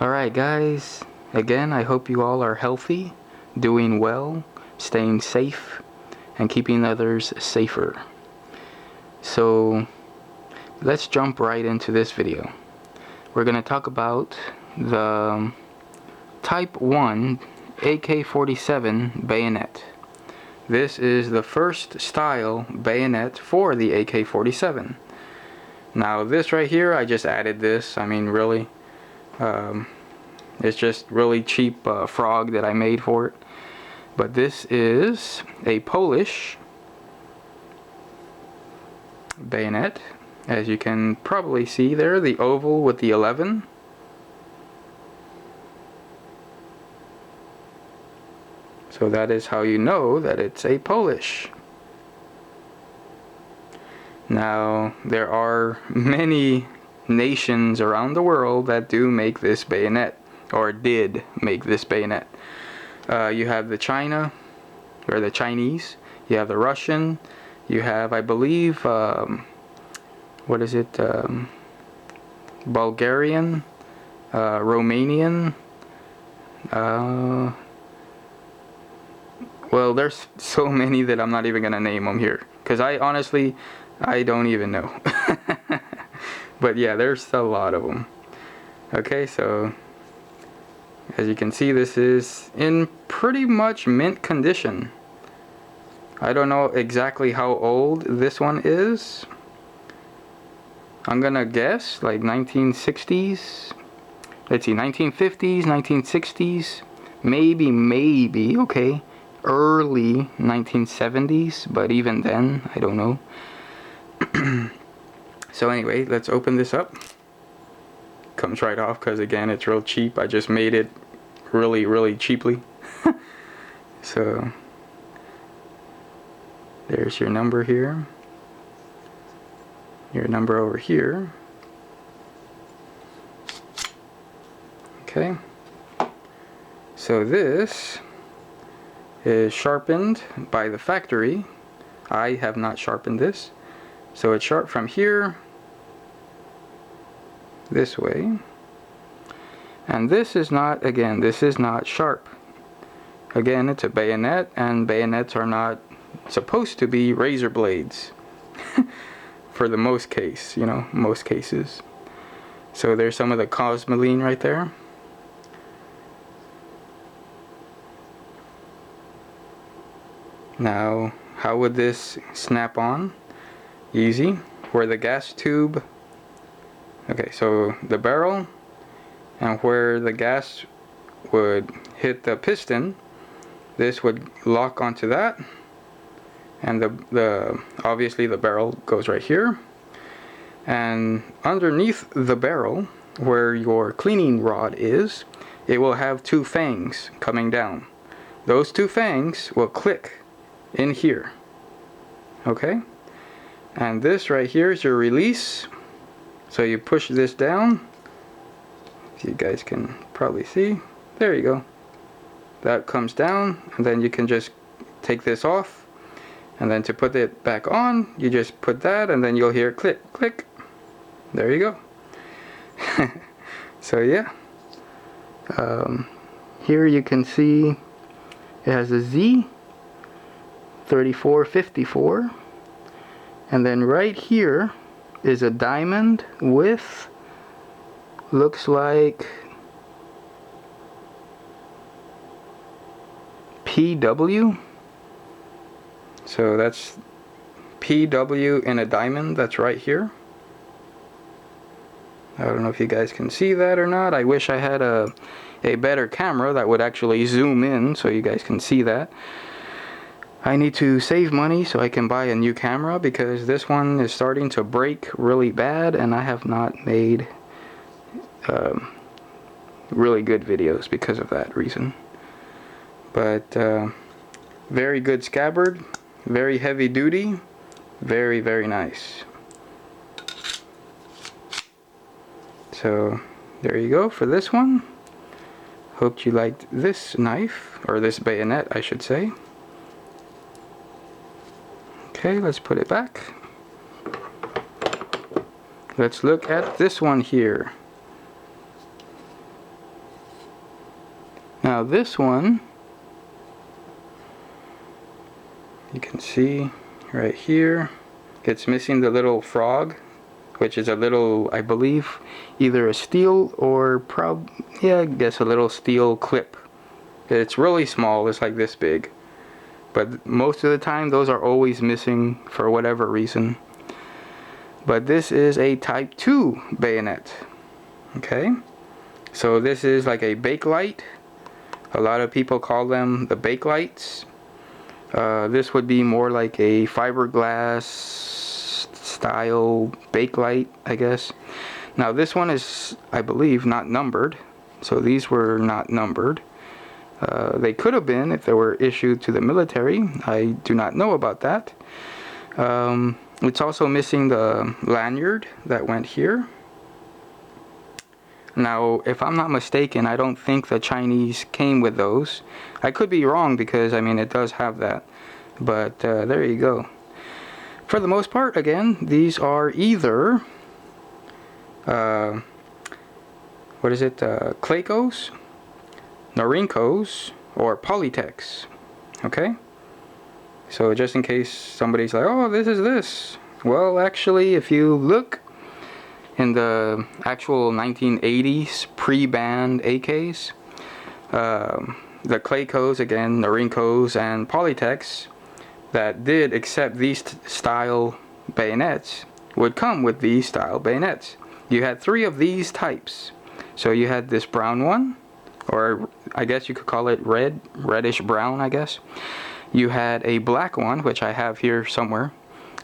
Alright guys, again I hope you all are healthy, doing well, staying safe, and keeping others safer. So let's jump right into this video. We're going to talk about the Type 1 AK-47 bayonet. This is the first style bayonet for the AK-47. Now this right here, I just added this. I mean, really, it's just really cheap frog that I made for it. But this is a Polish bayonet. As you can probably see there, the oval with the 11. So that is how you know that it's a Polish. Now, there are many nations around the world that do make this bayonet, or did make this bayonet. You have the China, or the Chinese, you have the Russian, you have, I believe, what is it, Bulgarian, Romanian, well, there's so many that I'm not even going to name them here, because I honestly, I don't even know. But yeah, there's a lot of them. Okay, so as you can see, this is in pretty much mint condition. I don't know exactly how old this one is. I'm gonna guess like 1960s. Let's see, 1950s, 1960s, maybe, okay, early 1970s, but even then, I don't know. So anyway, let's open this up. Comes right off because again, it's real cheap. I just made it really cheaply. So there's your number here, your number over here. Okay, so this is sharpened by the factory. I have not sharpened this, so it's sharp from here this way, and this is not, again, this is not sharp. Again, it's a bayonet, and bayonets are not supposed to be razor blades for the most case, you know, most cases. So there's some of the cosmoline right there. Now, how would this snap on? Easy. Where the gas tube, okay, so the barrel and where the gas would hit the piston, this would lock onto that, and the obviously the barrel goes right here, and underneath the barrel where your cleaning rod is, it will have two fangs coming down. Those two fangs will click in here. Okay, and this right here is your release. So you push this down, if you guys can probably see, there you go, that comes down, and then you can just take this off, and then to put it back on, you just put that, and then you'll hear click click. There you go. So yeah, here you can see it has a Z 3454, and then right here is a diamond with, looks like PW. So that's PW in a diamond, that's right here. I don't know if you guys can see that or not. I wish I had a better camera that would actually zoom in so you guys can see that. I need to save money so I can buy a new camera, because this one is starting to break really bad, and I have not made really good videos because of that reason. But very good scabbard, very heavy duty, very nice. So there you go for this one. Hope you liked this knife, or this bayonet I should say. Okay, let's put it back. Let's look at this one here. Now this one, you can see right here, it's missing the little frog, which is a little, I believe, either a steel or I guess a little steel clip. It's really small, it's like this big. But most of the time those are always missing for whatever reason. But this is a type 2 bayonet. Okay? So this is like a Bakelite. A lot of people call them the Bakelites. This would be more like a fiberglass style Bakelite, I guess. Now this one is, I believe, not numbered. So these were not numbered. They could have been if they were issued to the military. I do not know about that. It's also missing the lanyard that went here. Now, if I'm not mistaken, I don't think the Chinese came with those. I could be wrong because, I mean, it does have that. But there you go. For the most part, again, these are either, Claycos, Norincos, or Polytex. Okay? So just in case somebody's like, oh, this is this. Well, actually, if you look in the actual 1980s pre-banned AKs, the Claycos, again, Norincos, and Polytex that did accept these style bayonets would come with these style bayonets. You had 3 of these types. So you had this brown one, or I guess you could call it reddish brown, I guess. You had a black one, which I have here somewhere,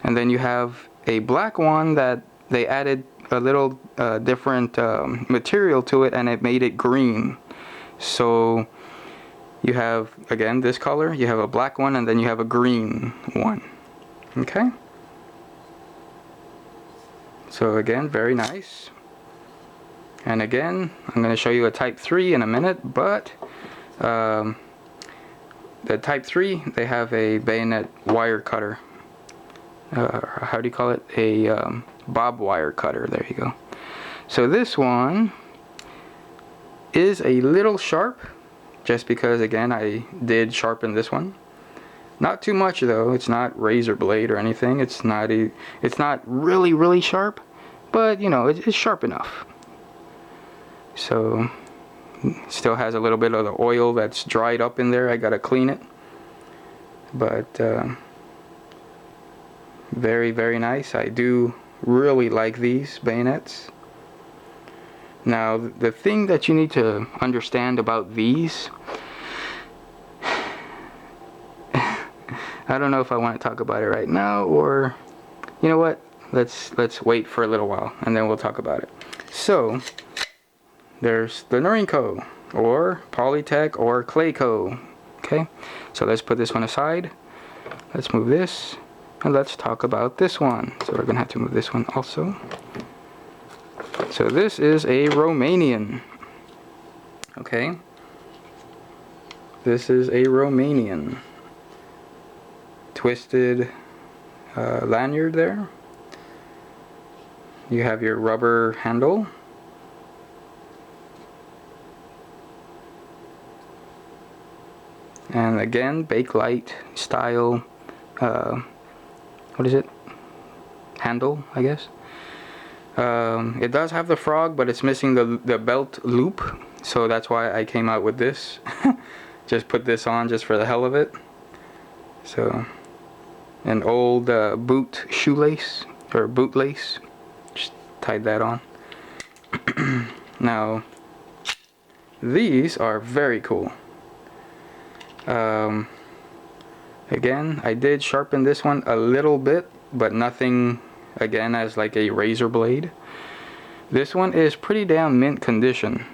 and then you have a black one that they added a little different material to it, and it made it green. So you have, again, this color, you have a black one, and then you have a green one. Okay? So again, very nice. And again, I'm going to show you a type 3 in a minute, but the type 3, they have a bayonet wire cutter. How do you call it? A bob wire cutter. There you go. So this one is a little sharp, just because, again, I did sharpen this one. Not too much though. It's not razor blade or anything. It's not really sharp, but you know, it's sharp enough. So still has a little bit of the oil that's dried up in there. I gotta clean it, but very, very nice. I do really like these bayonets. Now the thing that you need to understand about these, I don't know if I want to talk about it right now, or you know what, let's wait for a little while and then we'll talk about it. So there's the Norinco, or Polytech, or Clayco. Okay, so let's put this one aside. Let's move this, and let's talk about this one. So we're gonna have to move this one also. So this is a Romanian. Okay, this is a Romanian. Twisted lanyard there. You have your rubber handle. And again, Bakelite style, what is it? Handle, I guess. It does have the frog, but it's missing the belt loop. So that's why I came out with this. Just put this on just for the hell of it. So, an old boot shoelace, or bootlace. Just tied that on. Now, these are very cool. Again, I did sharpen this one a little bit, but nothing, again, as like a razor blade. This one is pretty damn mint condition.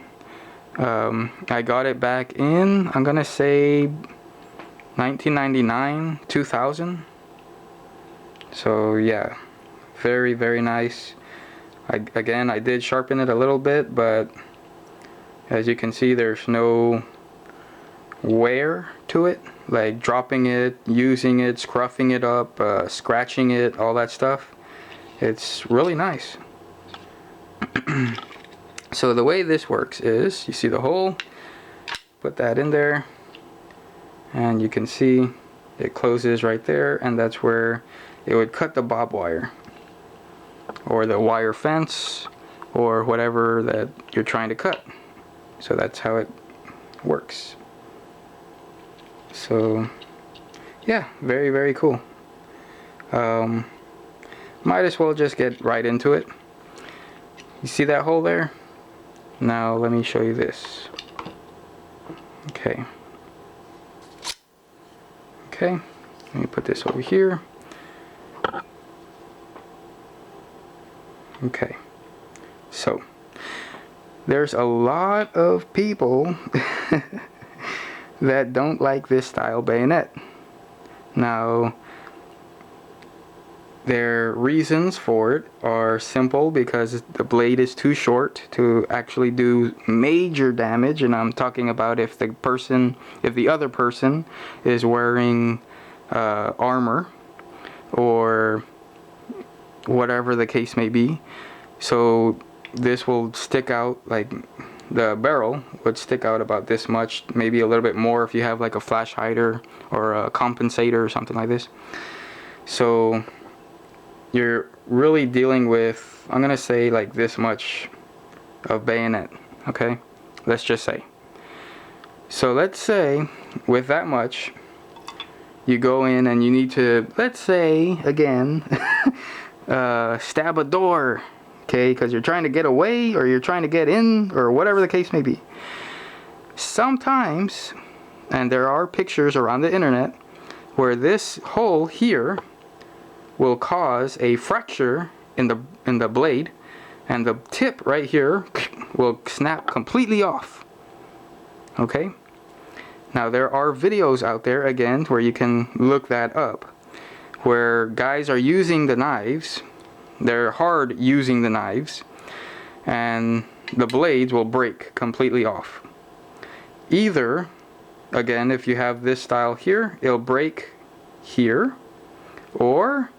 I got it back in, I'm gonna say 1999, 2000. So yeah, very, very nice. Again, I did sharpen it a little bit, but as you can see, there's no wear to it, like dropping it, using it, scruffing it up, scratching it, all that stuff. It's really nice. So the way this works is, you see the hole, put that in there, and you can see it closes right there, and that's where it would cut the bob wire or the wire fence or whatever that you're trying to cut. So that's how it works. So yeah, very, very cool. Might as well just get right into it. You see that hole there? Now let me show you this. Okay, let me put this over here. Okay, so there's a lot of people that don't like this style bayonet. Now, their reasons for it are simple, because the blade is too short to actually do major damage, and I'm talking about if the other person is wearing armor or whatever the case may be. So this will stick out, like the barrel would stick out about this much, maybe a little bit more if you have like a flash hider or a compensator or something like this. So you're really dealing with, I'm gonna say, like this much of bayonet. Okay, let's just say. So let's say with that much, you go in and you need to, let's say again, stab a door, okay, because you're trying to get away or you're trying to get in or whatever the case may be. Sometimes, and there are pictures around the internet where this hole here will cause a fracture in the blade, and the tip right here will snap completely off. Okay, now there are videos out there again where you can look that up, where guys are using the knives, they're hard using the knives, and the blades will break completely off. Either, again, if you have this style here, it'll break here, or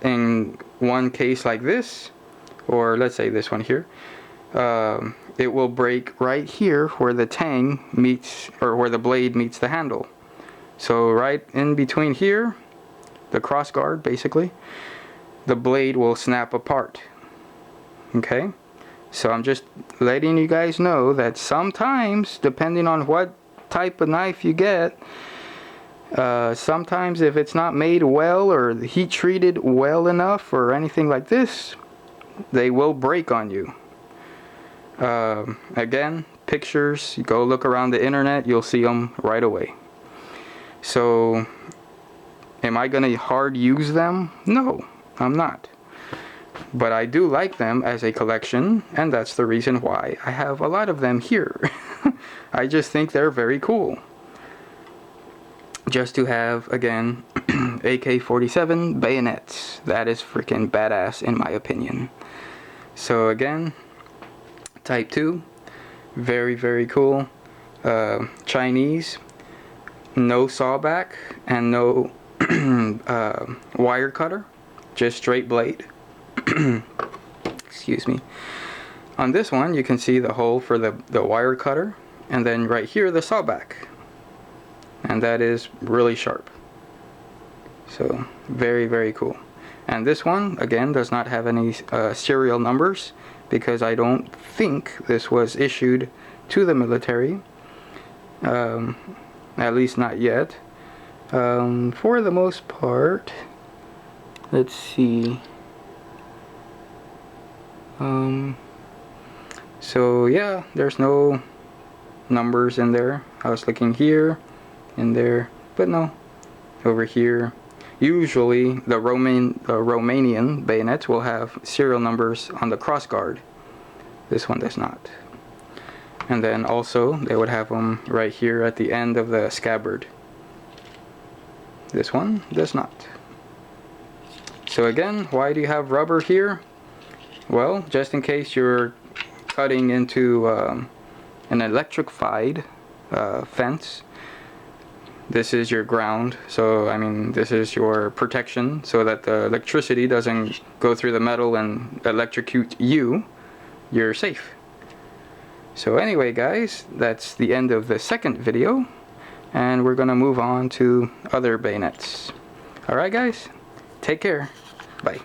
in one case like this, or let's say this one here, it will break right here where the tang meets, or where the blade meets the handle. So right in between here, the cross guard basically, the blade will snap apart. Okay, so I'm just letting you guys know that sometimes, depending on what type of knife you get, sometimes if it's not made well or heat treated well enough or anything like this, they will break on you. Again, pictures, you go look around the internet, you'll see them right away. So am I gonna hard use them? No, I'm not. But I do like them as a collection, and that's the reason why I have a lot of them here. I just think they're very cool. Just to have, again, AK-47 bayonets. That is freaking badass in my opinion. So again, type 2, very, very cool. Chinese, no sawback and no wire cutter, just straight blade. Excuse me. On this one you can see the hole for the wire cutter, and then right here the sawback, and that is really sharp. So very, very cool. And this one again does not have any serial numbers, because I don't think this was issued to the military, at least not yet. For the most part, let's see. So yeah, there's no numbers in there. I was looking here, in there, but no, over here. Usually the Romanian bayonets will have serial numbers on the crossguard. This one does not. And then also they would have them right here at the end of the scabbard. This one does not. So again, why do you have rubber here? Well, just in case you're cutting into an electrified fence. This is your ground, so I mean this is your protection, so that the electricity doesn't go through the metal and electrocute you. You're safe. So anyway guys, that's the end of the second video, and we're gonna move on to other bayonets. Alright guys, take care, bye.